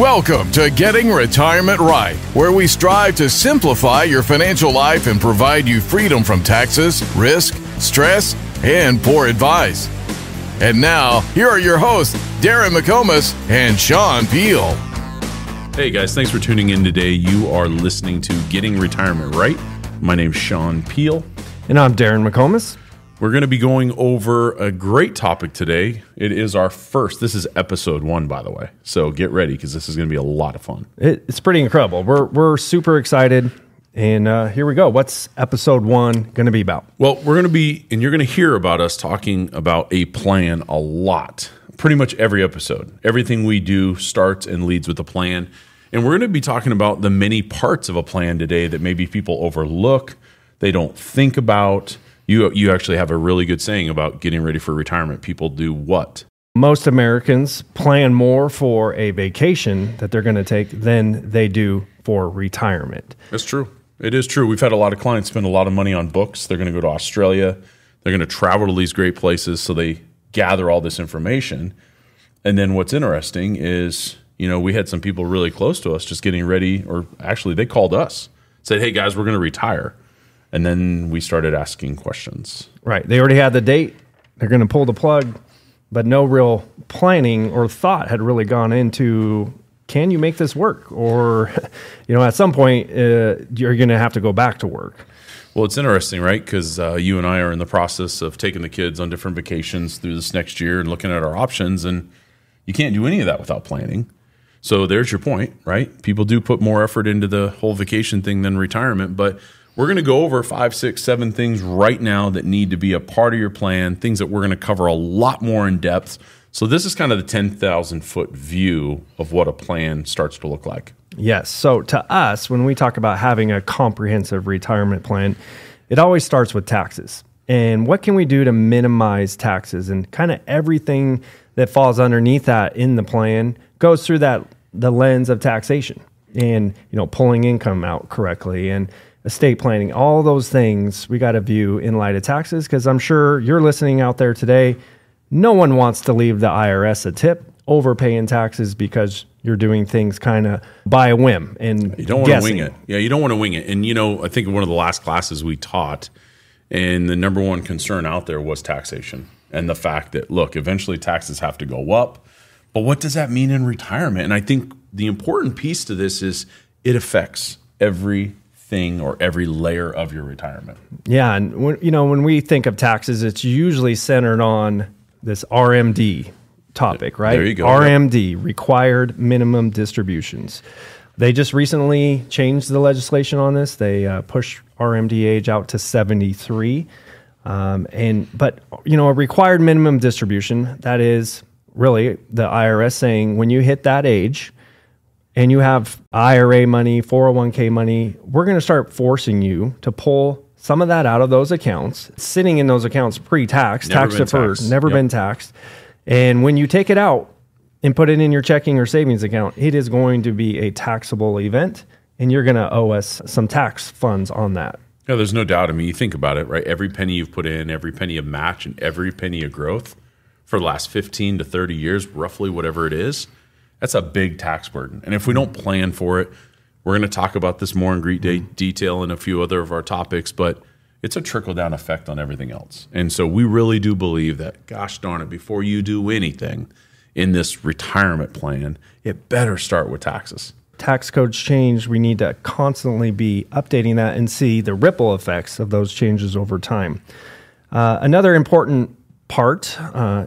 Welcome to Getting Retirement Right, where we strive to simplify your financial life and provide you freedom from taxes, risk, stress, and poor advice. And now, here are your hosts, Darren McComas and Sean Peel. Hey guys, thanks for tuning in today. You are listening to Getting Retirement Right. My name's Sean Peel. And I'm Darren McComas. We're going to be going over a great topic today. It is our first. This is episode 1, by the way. So get ready because this is going to be a lot of fun. It's pretty incredible. We're super excited. And here we go. What's episode 1 going to be about? Well, we're going to be, and you're going to hear about us talking about a plan a lot. Pretty much every episode. Everything we do starts and leads with a plan. And we're going to be talking about the many parts of a plan today that maybe people overlook, they don't think about. You actually have a really good saying about getting ready for retirement. People do what? Most Americans plan more for a vacation that they're going to take than they do for retirement. That's true. It is true. We've had a lot of clients spend a lot of money on books. They're going to go to Australia. They're going to travel to these great places, so they gather all this information. And then what's interesting is, we had some people really close to us just getting ready, or actually they called us, said, hey guys, we're going to retire. And then we started asking questions. Right. They already had the date. They're going to pull the plug, but no real planning or thought had really gone into, can you make this work? Or, at some point, you're going to have to go back to work. Well, it's interesting, right? Because you and I are in the process of taking the kids on different vacations through this next year and looking at our options, and you can't do any of that without planning. So there's your point, right? People do put more effort into the whole vacation thing than retirement, but we're going to go over 5, 6, 7 things right now that need to be a part of your plan, things that we're going to cover a lot more in depth. So this is kind of the 10,000-foot view of what a plan starts to look like. Yes. So to us, when we talk about having a comprehensive retirement plan, it always starts with taxes. And what can we do to minimize taxes? And kind of everything that falls underneath that in the plan goes through the lens of taxation and, pulling income out correctly and estate planning, all those things we got to view in light of taxes, because I'm sure you're listening out there today. No one wants to leave the IRS a tip overpaying taxes because you're doing things kind of by a whim and you don't want to wing it. Yeah, you don't want to wing it. And I think in one of the last classes we taught, and the number one concern out there was taxation and the fact that, look, eventually taxes have to go up. But what does that mean in retirement? And I think the important piece to this is it affects every thing or every layer of your retirement. Yeah, and when we think of taxes, it's usually centered on this RMD topic, right? There you go. RMD, required minimum distributions. They just recently changed the legislation on this. They pushed RMD age out to 73. But a required minimum distribution, that is really the IRS saying when you hit that age, and you have IRA money, 401k money, we're going to start forcing you to pull some of that out of those accounts, sitting in those accounts pre-taxed, tax deferred, never been taxed. And when you take it out and put it in your checking or savings account, it is going to be a taxable event, and you're going to owe us some tax funds on that. Yeah, there's no doubt. I mean, you think about it, right? Every penny you've put in, every penny of match, and every penny of growth for the last 15 to 30 years, roughly whatever it is, that's a big tax burden. And if we don't plan for it, we're going to talk about this more in great detail in a few other of our topics, but it's a trickle-down effect on everything else. And so we really do believe that, gosh darn it, before you do anything in this retirement plan, it better start with taxes. Tax codes change. We need to constantly be updating that and see the ripple effects of those changes over time. Another important part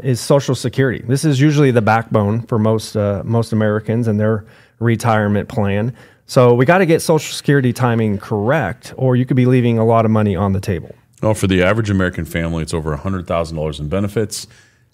is Social Security. This is usually the backbone for most Americans and their retirement plan. So we got to get Social Security timing correct, or you could be leaving a lot of money on the table. Well, for the average American family, it's over $100,000 in benefits,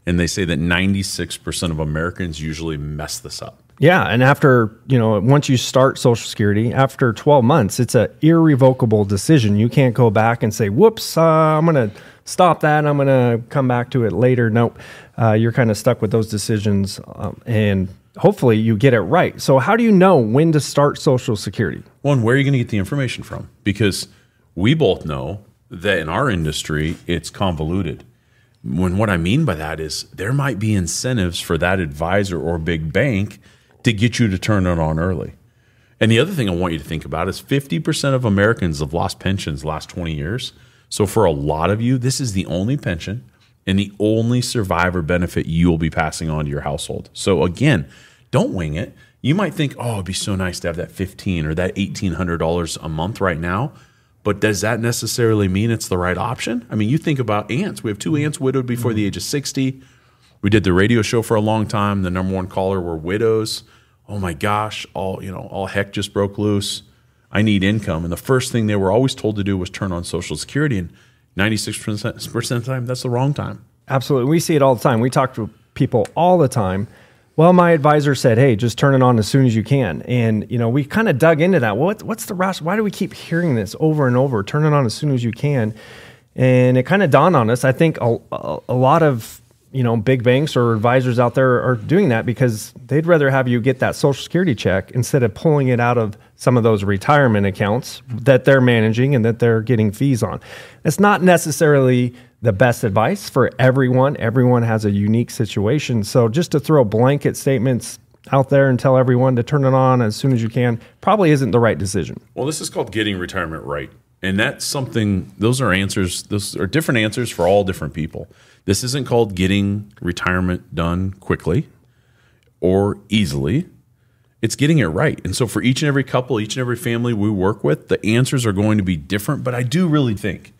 and they say that 96% of Americans usually mess this up. Yeah, and after, once you start Social Security, after 12 months, it's an irrevocable decision. You can't go back and say, whoops, I'm going to stop that, I'm going to come back to it later. Nope, you're kind of stuck with those decisions, and hopefully you get it right. So how do you know when to start Social Security? Well, and where are you going to get the information from? Because we both know that in our industry, it's convoluted. What I mean by that is there might be incentives for that advisor or big bank to get you to turn it on early. And the other thing I want you to think about is 50% of Americans have lost pensions the last 20 years. So for a lot of you, this is the only pension and the only survivor benefit you'll be passing on to your household. So again, don't wing it. You might think, oh, it'd be so nice to have that $1,500 or that $1,800 a month right now. But does that necessarily mean it's the right option? I mean, you think about aunts. We have 2 aunts widowed before the age of 60. We did the radio show for a long time. The number one caller were widows. Oh my gosh, all heck just broke loose. I need income. And the first thing they were always told to do was turn on Social Security. And 96% of the time, that's the wrong time. Absolutely. We see it all the time. We talk to people all the time. Well, my advisor said, hey, just turn it on as soon as you can. And, we kind of dug into that. Well, what's the rationale? Why do we keep hearing this over and over? Turn it on as soon as you can. And it kind of dawned on us. I think a lot of, big banks or advisors out there are doing that because they'd rather have you get that Social Security check instead of pulling it out of some of those retirement accounts that they're managing and that they're getting fees on. It's not necessarily the best advice for everyone. Everyone has a unique situation. So just to throw blanket statements out there and tell everyone to turn it on as soon as you can probably isn't the right decision. Well, this is called getting retirement right. And that's something, those are different answers for all different people. This isn't called getting retirement done quickly or easily. It's getting it right. And so for each and every couple, each and every family we work with, the answers are going to be different. But I do really think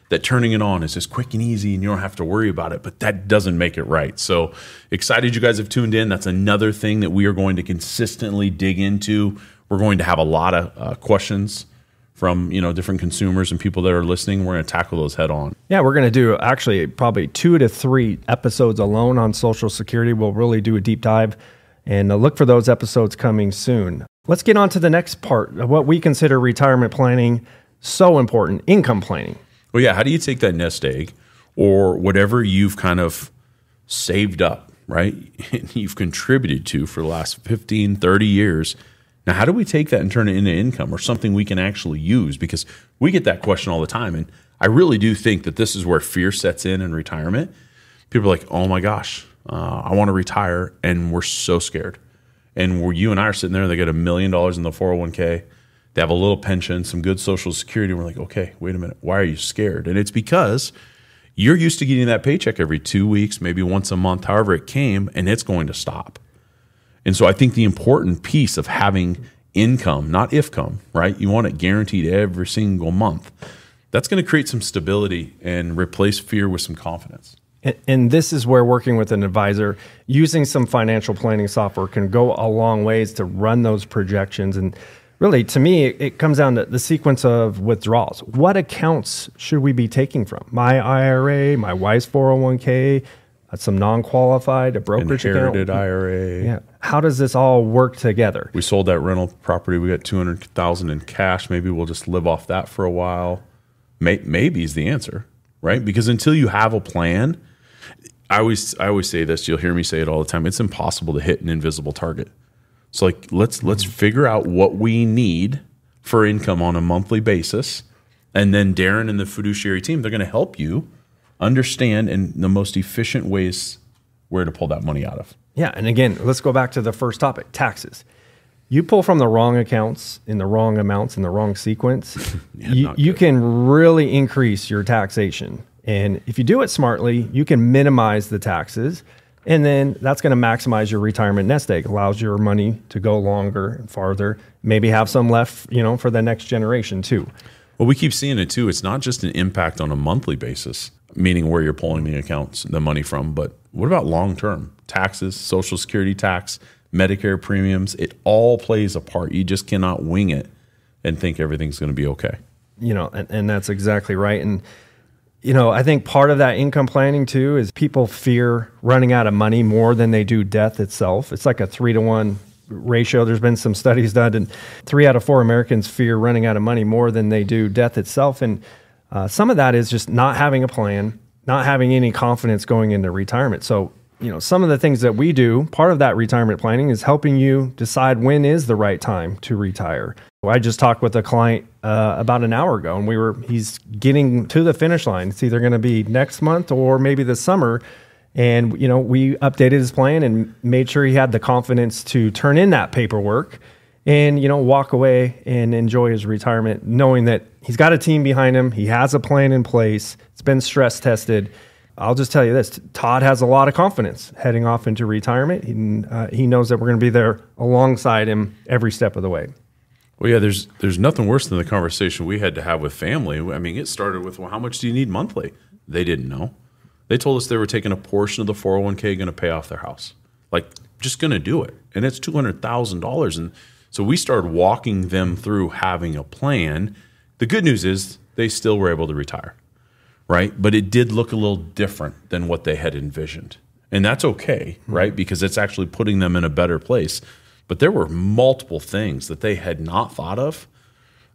that turning it on is just quick and easy and you don't have to worry about it, but that doesn't make it right. So excited you guys have tuned in. That's another thing that we are going to consistently dig into. We're going to have a lot of questions from different consumers and people that are listening. We're going to tackle those head on. Yeah, we're going to do actually probably 2 to 3 episodes alone on Social Security. We'll really do a deep dive and look for those episodes coming soon. Let's get on to the next part of what we consider retirement planning so important, income planning. Well, yeah, how do you take that nest egg or whatever you've kind of saved up, right? You've contributed to for the last 15, 30 years. Now, how do we take that and turn it into income or something we can actually use? Because we get that question all the time. And I really do think that this is where fear sets in retirement. People are like, oh my gosh, I want to retire. And we're so scared. And you and I are sitting there, they get $1 million in the 401k. They have a little pension, some good Social Security. And we're like, okay, wait a minute. Why are you scared? And it's because you're used to getting that paycheck every 2 weeks, maybe once a month, however it came, and it's going to stop. And so I think the important piece of having income, not if-come, right? You want it guaranteed every single month. That's going to create some stability and replace fear with some confidence. And this is where working with an advisor, using some financial planning software can go a long ways to run those projections. And really, to me, it comes down to the sequence of withdrawals. What accounts should we be taking from? My IRA, my wife's 401k, some non-qualified, a brokerage inherited account. IRA. Yeah. How does this all work together? We sold that rental property. We got $200,000 in cash. Maybe we'll just live off that for a while. Maybe is the answer, right? Because until you have a plan, I always say this. You'll hear me say it all the time. It's impossible to hit an invisible target. So let's figure out what we need for income on a monthly basis, and then Darren and the fiduciary team, they're going to help you understand in the most efficient ways where to pull that money out of. Yeah, and again, let's go back to the first topic, taxes. You pull from the wrong accounts in the wrong amounts in the wrong sequence, you can really increase your taxation. And if you do it smartly, you can minimize the taxes, and then that's going to maximize your retirement nest egg, allows your money to go longer and farther, maybe have some left, for the next generation too. Well, we keep seeing it too. It's not just an impact on a monthly basis, meaning where you're pulling the money from, but what about long-term? Taxes, Social Security tax, Medicare premiums, it all plays a part. You just cannot wing it and think everything's going to be okay. And that's exactly right. And, I think part of that income planning too is people fear running out of money more than they do death itself. It's like a 3-to-1 ratio. There's been some studies done, and 3 out of 4 Americans fear running out of money more than they do death itself. And some of that is just not having a plan, not having any confidence going into retirement. So, some of the things that we do, part of that retirement planning is helping you decide when is the right time to retire. I just talked with a client about an hour ago, and he's getting to the finish line. It's either going to be next month or maybe this summer. And, we updated his plan and made sure he had the confidence to turn in that paperwork and, walk away and enjoy his retirement, knowing that he's got a team behind him. He has a plan in place. It's been stress tested. I'll just tell you this, Todd has a lot of confidence heading off into retirement. He knows that we're going to be there alongside him every step of the way. Well, yeah, there's nothing worse than the conversation we had to have with family. I mean, it started with, well, how much do you need monthly? They didn't know. They told us they were taking a portion of the 401k going to pay off their house. Like, just going to do it. And it's $200,000. And so we started walking them through having a plan. The good news is they still were able to retire, right? But it did look a little different than what they had envisioned. And that's okay, right? Because it's actually putting them in a better place. But there were multiple things that they had not thought of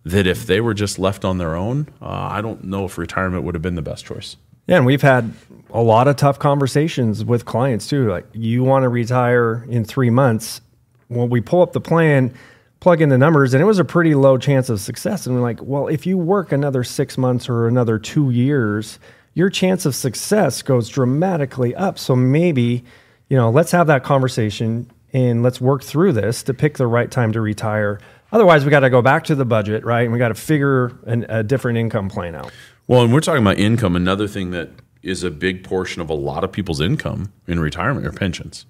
that if they were just left on their own, I don't know if retirement would have been the best choice. Yeah, and we've had a lot of tough conversations with clients too. Like, you want to retire in 3 months. When we pull up the plan, plug in the numbers, and it was a pretty low chance of success. And we're like, well, if you work another 6 months or another 2 years, your chance of success goes dramatically up. So maybe, let's have that conversation and let's work through this to pick the right time to retire. Otherwise, we got to go back to the budget, right? And we got to figure a different income plan out. Well, and we're talking about income. Another thing that is a big portion of a lot of people's income in retirement are pensions.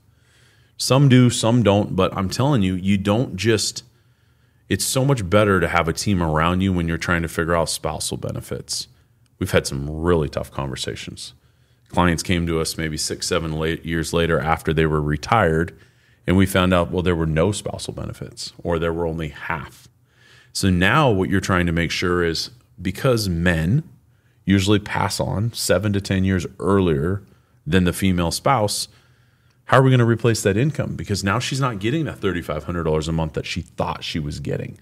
Some do, some don't. But I'm telling you, you don't just – it's so much better to have a team around you when you're trying to figure out spousal benefits. We've had some really tough conversations. Clients came to us maybe 6-7 years later after they were retired, and we found out, well, there were no spousal benefits or there were only half. So now what you're trying to make sure is, because men usually pass on 7 to 10 years earlier than the female spouse, how are we going to replace that income? Because now she's not getting that $3,500 a month that she thought she was getting.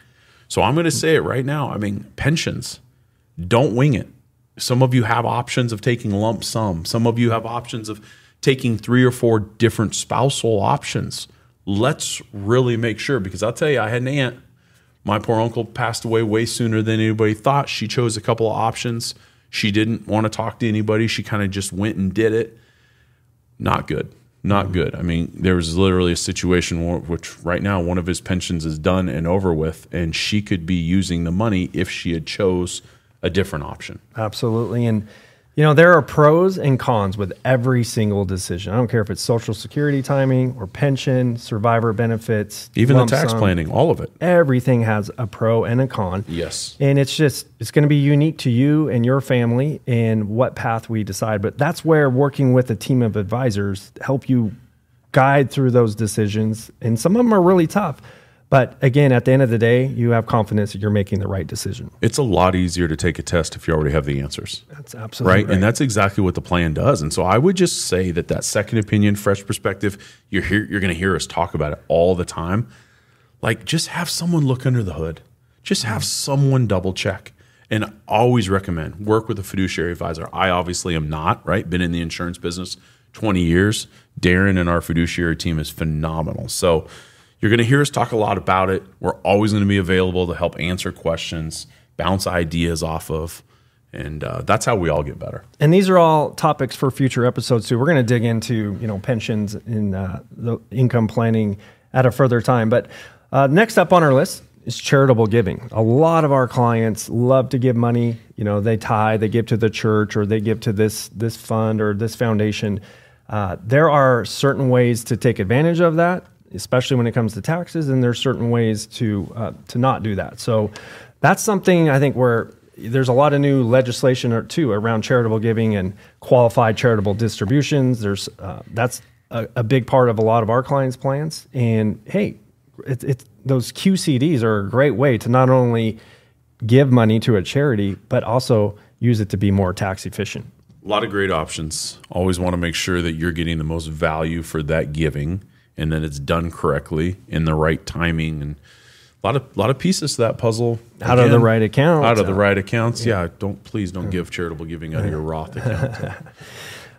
So I'm going to say it right now. I mean, pensions, don't wing it. Some of you have options of taking lump sum. Some of you have options of taking 3 or 4 different spousal options. Let's really make sure, because I'll tell you, I had an aunt. My poor uncle passed away way sooner than anybody thought. She chose a couple of options. She didn't want to talk to anybody. She kind of just went and did it. Not good. Not good. I mean, there was literally a situation which right now one of his pensions is done and over with, and she could be using the money if she had chose a different option. Absolutely. And, there are pros and cons with every single decision. I don't care if it's Social Security timing or pension, survivor benefits, even the tax planning, all of it. Everything has a pro and a con. Yes. And it's going to be unique to you and your family and what path we decide. But that's where working with a team of advisors help you guide through those decisions. And some of them are really tough. But again, at the end of the day, you have confidence that you're making the right decision. It's a lot easier to take a test if you already have the answers. That's absolutely right. And that's exactly what the plan does. And so I would just say that second opinion, fresh perspective, you're going to hear us talk about it all the time. Like, just have someone look under the hood. Just have someone double check. And always recommend work with a fiduciary advisor. I obviously am not, right? Been in the insurance business 20 years. Darren and our fiduciary team is phenomenal. So you're going to hear us talk a lot about it. We're always going to be available to help answer questions, bounce ideas off of, and that's how we all get better. And these are all topics for future episodes too. We're going to dig into pensions and the income planning at a further time. But next up on our list is charitable giving. A lot of our clients love to give money. They tithe, they give to the church, or they give to this fund or this foundation. There are certain ways to take advantage of that, especially when it comes to taxes, and there's certain ways to not do that. So that's something I think where there's a lot of new legislation too around charitable giving and qualified charitable distributions. That's a big part of a lot of our clients' plans. And hey, it's those QCDs are a great way to not only give money to a charity, but also use it to be more tax efficient. A lot of great options. Always want to make sure that you're getting the most value for that giving, and that it's done correctly in the right timing, and a lot of pieces to that puzzle. Out of the right account. Out of the right accounts. Yeah. Please don't give charitable giving out of your Roth account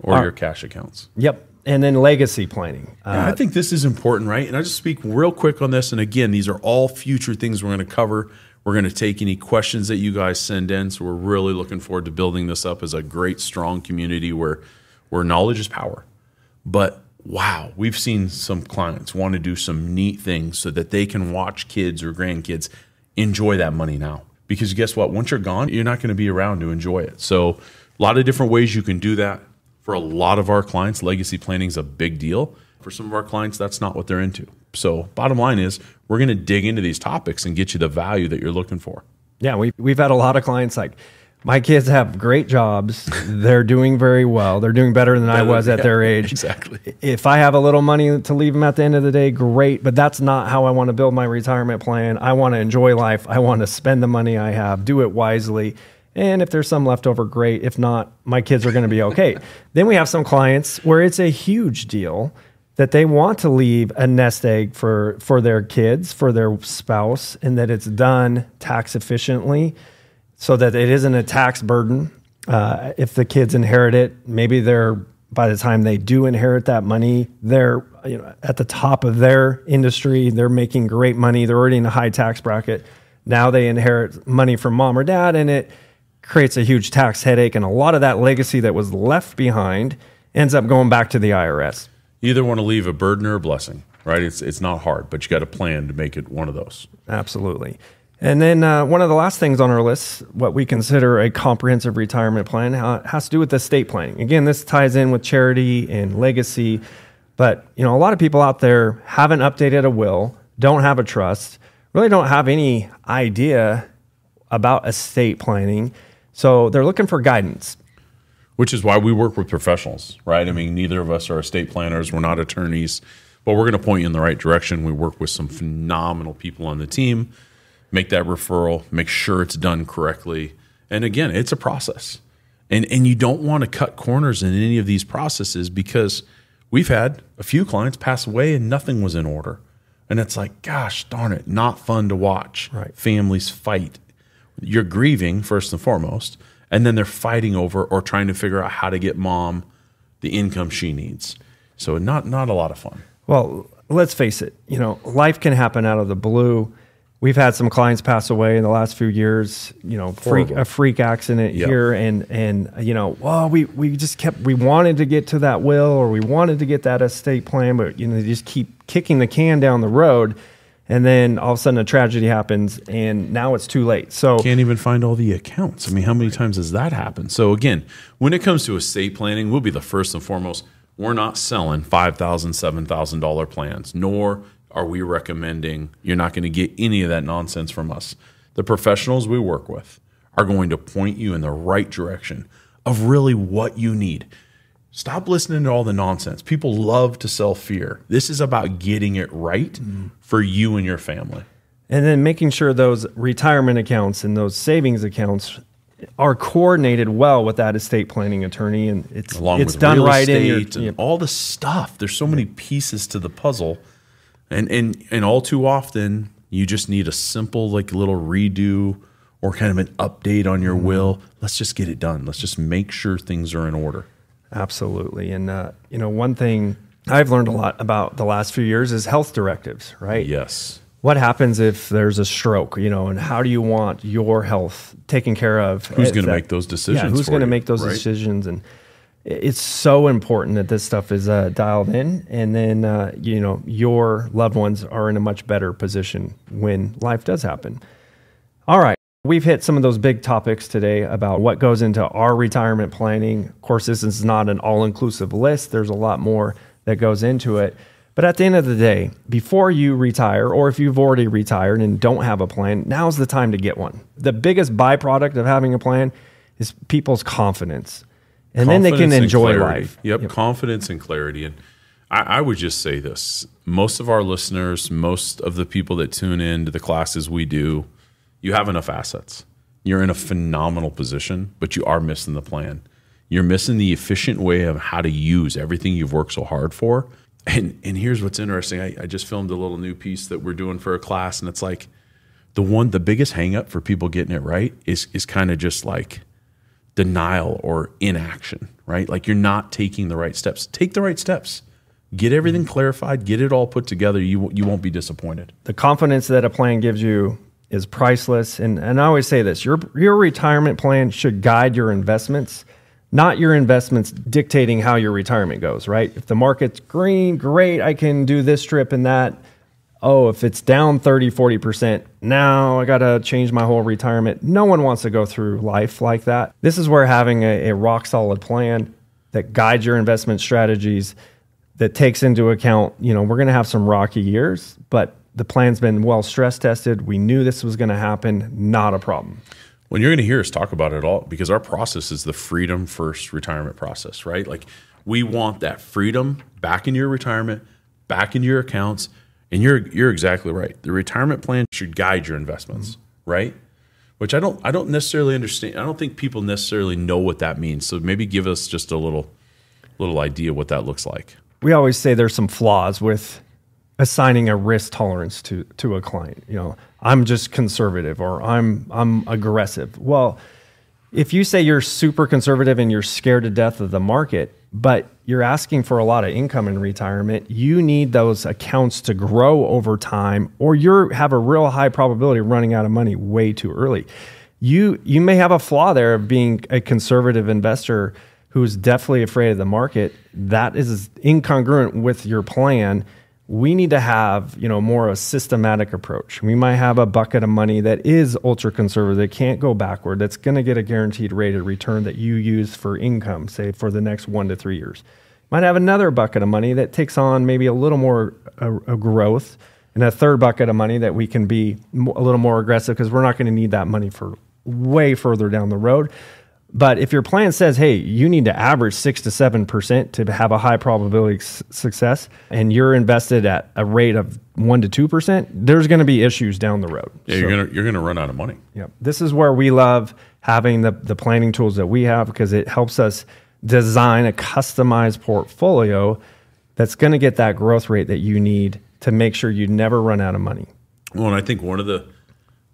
or your cash accounts. Yep. And then legacy planning. I think this is important, right? And I just speak real quick on this. And again, these are all future things we're going to cover. We're going to take any questions that you guys send in. So we're really looking forward to building this up as a great, strong community where knowledge is power. But wow, we've seen some clients want to do some neat things so that they can watch kids or grandkids enjoy that money now. Because guess what? Once you're gone, you're not going to be around to enjoy it. So a lot of different ways you can do that. For a lot of our clients, legacy planning is a big deal. For some of our clients, that's not what they're into. So bottom line is, we're going to dig into these topics and get you the value that you're looking for. Yeah, we've had a lot of clients like, my kids have great jobs. They're doing very well. They're doing better than I was at their age. Exactly. If I have a little money to leave them at the end of the day, great. But that's not how I want to build my retirement plan. I want to enjoy life. I want to spend the money I have, do it wisely. And if there's some left over, great. If not, my kids are going to be okay. Then we have some clients where it's a huge deal that they want to leave a nest egg for their kids, for their spouse, and that it's done tax efficiently, so that it isn't a tax burden. If the kids inherit it, maybe by the time they do inherit that money, they're at the top of their industry. They're making great money. They're already in a high tax bracket. Now they inherit money from mom or dad, and it creates a huge tax headache. And a lot of that legacy that was left behind ends up going back to the IRS. You either want to leave a burden or a blessing, right? It's not hard, but you got a plan to make it one of those. Absolutely. And then one of the last things on our list, what we consider a comprehensive retirement plan, has to do with estate planning. Again, this ties in with charity and legacy. But a lot of people out there haven't updated a will, don't have a trust, really don't have any idea about estate planning. So they're looking for guidance. Which is why we work with professionals, right? I mean, neither of us are estate planners. We're not attorneys, but we're going to point you in the right direction. We work with some phenomenal people on the team. Make that referral, make sure it's done correctly. And again, it's a process. And you don't want to cut corners in any of these processes, because we've had a few clients pass away and nothing was in order. And it's like, gosh darn it, not fun to watch. Right. Families fight. You're grieving first and foremost, and then they're fighting over or trying to figure out how to get mom the income she needs. So not a lot of fun. Well, let's face it, life can happen out of the blue. We've had some clients pass away in the last few years, a freak accident here. And we wanted to get to that will, or we wanted to get that estate plan, but, they just keep kicking the can down the road. And then all of a sudden a tragedy happens and now it's too late. So can't even find all the accounts. I mean, how many times has that happened? So again, when it comes to estate planning, we'll be the first and foremost. We're not selling $5,000, $7,000 plans, nor are we recommending. You're not going to get any of that nonsense from us. The professionals we work with are going to point you in the right direction of really what you need. Stop listening to all the nonsense. People love to sell fear. This is about getting it right for you and your family. And then making sure those retirement accounts and those savings accounts are coordinated well with that estate planning attorney, and it's done right and all the stuff. There's so many pieces to the puzzle. And all too often, you just need a simple little redo or kind of an update on your will. Let's just get it done. Let's just make sure things are in order. Absolutely. And, one thing I've learned a lot about the last few years is health directives, right? Yes. What happens if there's a stroke, and how do you want your health taken care of? Who's going to make those decisions? Yeah, who's going to make those decisions? And it's so important that this stuff is dialed in, and then your loved ones are in a much better position when life does happen. All right, we've hit some of those big topics today about what goes into our retirement planning. Of course, this is not an all-inclusive list. There's a lot more that goes into it. But at the end of the day, before you retire, or if you've already retired and don't have a plan, now's the time to get one. The biggest byproduct of having a plan is people's confidence. And then they can enjoy life. Yep, confidence and clarity. And I would just say this. Most of our listeners, most of the people that tune in to the classes we do, you have enough assets. You're in a phenomenal position, but you are missing the plan. You're missing the efficient way of how to use everything you've worked so hard for. And here's what's interesting. I just filmed a little new piece that we're doing for a class, and it's like the biggest hang up for people getting it right is kind of just like denial or inaction, right? Like you're not taking the right steps. Take the right steps. Get everything clarified. Get it all put together. You won't be disappointed. The confidence that a plan gives you is priceless. And I always say this, your retirement plan should guide your investments, not your investments dictating how your retirement goes, right? If the market's green, great, I can do this trip and that. Oh, if it's down 30, 40%, now I got to change my whole retirement. No one wants to go through life like that. This is where having a rock solid plan that guides your investment strategies, that takes into account, we're going to have some rocky years, but the plan's been well stress tested. We knew this was going to happen. Not a problem. When you're going to hear us talk about it all, because our process is the freedom first retirement process, right? Like we want that freedom back into your retirement, back into your accounts. And you're exactly right. The retirement plan should guide your investments, right? Which I don't necessarily understand. I don't think people necessarily know what that means. So maybe give us just a little idea what that looks like. We always say there's some flaws with assigning a risk tolerance to a client. I'm just conservative or I'm aggressive. Well, if you say you're super conservative and you're scared to death of the market, but you're asking for a lot of income in retirement, you need those accounts to grow over time, or you have a real high probability of running out of money way too early. You may have a flaw there of being a conservative investor who's definitely afraid of the market. That is incongruent with your plan. We need to have, more a systematic approach. We might have a bucket of money that is ultra conservative, that can't go backward, that's going to get a guaranteed rate of return that you use for income, say for the next 1 to 3 years. Might have another bucket of money that takes on maybe a little more a growth, and a third bucket of money that we can be a little more aggressive because we're not going to need that money for way further down the road. But if your plan says, hey, you need to average 6 to 7% to have a high probability success, and you're invested at a rate of 1 to 2%, there's going to be issues down the road. Yeah, you're gonna run out of money. Yeah, this is where we love having the planning tools that we have, because it helps us design a customized portfolio that's going to get that growth rate that you need to make sure you never run out of money. Well, and I think one of the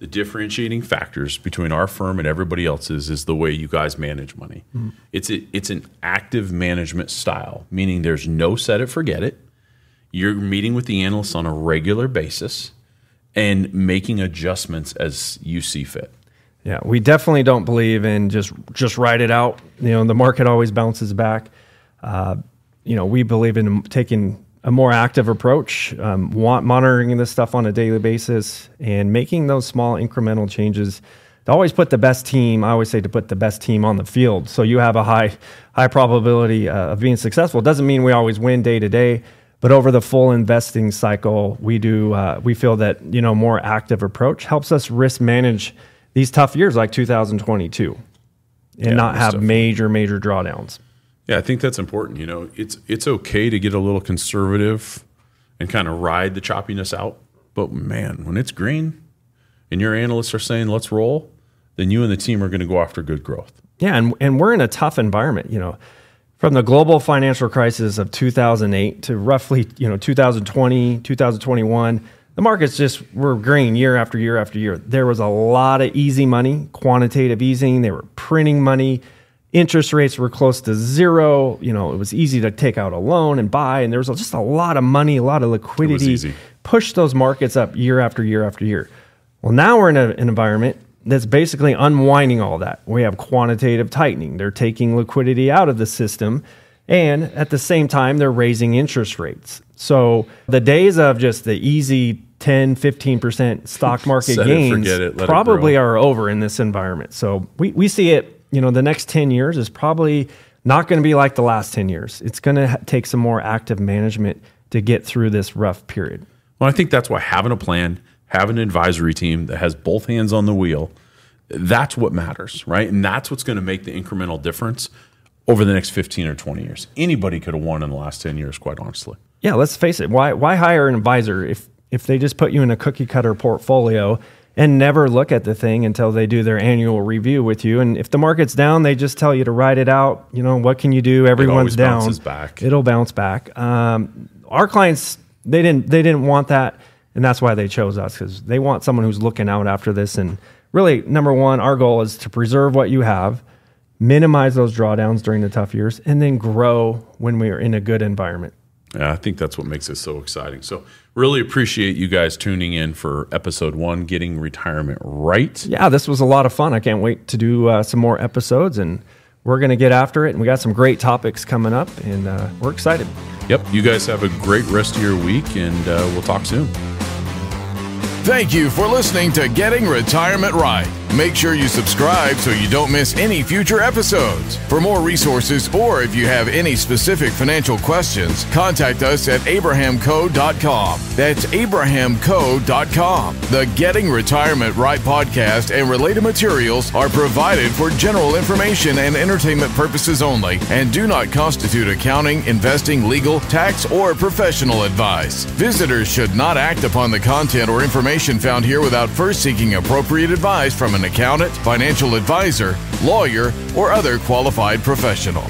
differentiating factors between our firm and everybody else's is the way you guys manage money. Mm. It's an active management style, meaning there's no set it, forget it. You're meeting with the analysts on a regular basis and making adjustments as you see fit. Yeah, we definitely don't believe in just write it out. The market always bounces back. We believe in taking a more active approach, monitoring this stuff on a daily basis, and making those small incremental changes to always put the best team. I always say to put the best team on the field, so you have a high probability of being successful. It doesn't mean we always win day to day, but over the full investing cycle, we do. We feel that more active approach helps us risk manage these tough years like 2022, and not have major drawdowns. Yeah, I think that's important. It's okay to get a little conservative and kind of ride the choppiness out. But man, when it's green and your analysts are saying let's roll, then you and the team are going to go after good growth. Yeah, and we're in a tough environment. From the global financial crisis of 2008 to roughly 2020, 2021, the markets were green year after year after year. There was a lot of easy money, quantitative easing. They were printing money. Interest rates were close to zero. It was easy to take out a loan and buy, and there was just a lot of money, a lot of liquidity. Pushed those markets up year after year after year. Well, now we're in an environment that's basically unwinding all that. We have quantitative tightening. They're taking liquidity out of the system, and at the same time, they're raising interest rates. So the days of just the easy 10, 15% stock market gains probably are over in this environment. So we see it. The next 10 years is probably not going to be like the last 10 years. It's going to take some more active management to get through this rough period. Well, I think that's why having a plan, having an advisory team that has both hands on the wheel, that's what matters, right? And that's what's going to make the incremental difference over the next 15 or 20 years. Anybody could have won in the last 10 years, quite honestly. Yeah, let's face it. Why hire an advisor if they just put you in a cookie cutter portfolio and never look at the thing until they do their annual review with you? And if the market's down, they just tell you to ride it out. What can you do? Everyone's down. Bounces back. It'll bounce back. Our clients, they didn't want that, and that's why they chose us, because they want someone who's looking out after this. And really, number one, our goal is to preserve what you have, minimize those drawdowns during the tough years, and then grow when we are in a good environment. Yeah, I think that's what makes it so exciting. So really appreciate you guys tuning in for episode 1, Getting Retirement Right. Yeah, this was a lot of fun. I can't wait to do some more episodes, and we're going to get after it, and we got some great topics coming up, and we're excited. Yep. You guys have a great rest of your week, and we'll talk soon. Thank you for listening to Getting Retirement Right. Make sure you subscribe so you don't miss any future episodes. For more resources, or if you have any specific financial questions, contact us at abrahamco.com. That's abrahamco.com. The Getting Retirement Right podcast and related materials are provided for general information and entertainment purposes only and do not constitute accounting, investing, legal, tax, or professional advice. Visitors should not act upon the content or information found here without first seeking appropriate advice from an accountant, financial advisor, lawyer, or other qualified professional.